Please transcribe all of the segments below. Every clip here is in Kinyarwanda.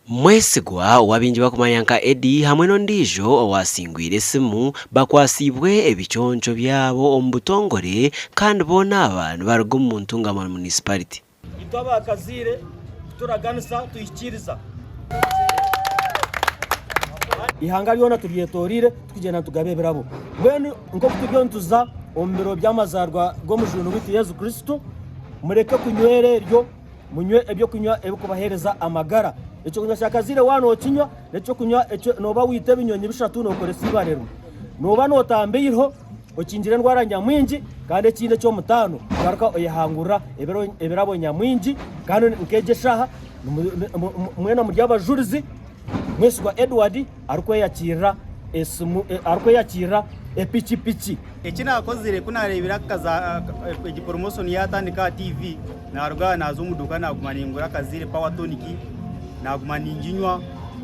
Mwesigwa wabinji bakumanyanka Edi hamwe n'ondijo owasingwire esimu bakwasibwe ebichoncho byabo ombutongore kandi bona abantu baruga mu Ntungamo municipality. Itwaba Kazire turaganisa tuyikiriza. Ihanga lyona turyetorire tukigenda tugabeberabo. Bwenu nko kutugyontuza ombiro byamazarwa go mujuru w'Itu Yesu Kristo mureke kunywere ryo munywe ebyo kunywa ebikubahereza amagara. Echo kunywa cya Kazire wano okinywa necho kunywa echo noba wite binyonyi bishatu no kore sibarero noba notambiriho okinjire ndwara nyamwinji kandi ekinde cyo mutano garuka oyihangura ebirabo nyamwinji kandi nkeje shaha mwena mu ry'abajurizi Mwesigwa Edward ariko yakira esimu ariko yakira epiki ekina Kozire kunarebira kaza promotion yatandika TV naruga nazo muduka nagumaningura Kazire power tonic nagumani njinywa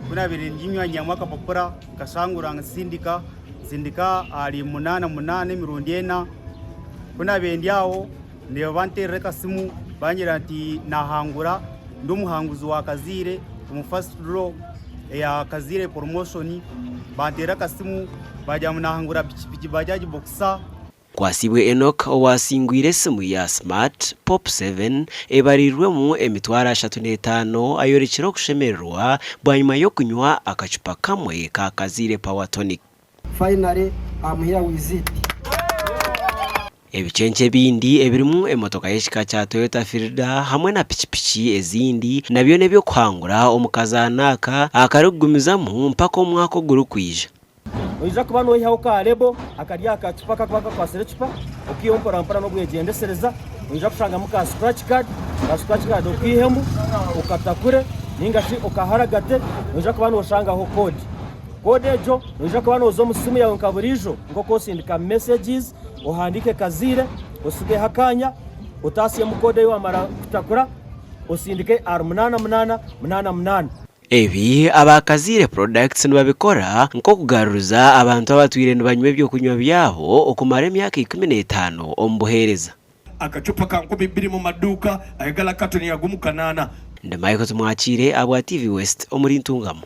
kuna bere njinywa nyamwaka popora kasangura sindika ali 8 mirondena kuna bendiawo ne bantere kasimu banyira ati nahangura ndumuhanguzi wa Kazire mu first draw ya Kazire promotion bantera kasimu bajya munahangura piki bajaji boxa. Kwasibwe Enoch owasingwire esimu ya Smart Pop 7 ebarirwe mu emitwara 35 ayorekera kushemererwa bwanyuma yo kunywa akacupa kamwe ka Kazire Power Tonic. Finally I'm here with it. Ebichenche bindi ebirimu emotoka yeshika cha Toyota Fielder hamwe na pichipichi ezindi nabyo nebyo kwangura omukazanaka akarugumizamu mpaka omwako gurukwija. Oija kuba no yihaho ka lebo akarya akacupa kakubaka kwa serechupa okiyompora mpora no gwegendesereza oija kushanga muka scratch card okihemu ukatakure ningashi okaharagate oija kuba no shanga ho code ejo oija kuba no zo musimu yawe nkaburijo ngo kosindika messages ohandike Kazire osige hakanya utasiye mu code yo amara kutakura osindike R8888. Ebi abakazire products nibabikora nko kugaruza abantu abatwire nibanywe byo kunywa byabo okumara emyaka 15 ombuhereza. Akacupa ka 12 mu maduka ayagala katoni yagumukanana. Ndamaye ko tumwakire abwa TV West omuri Ntungamo.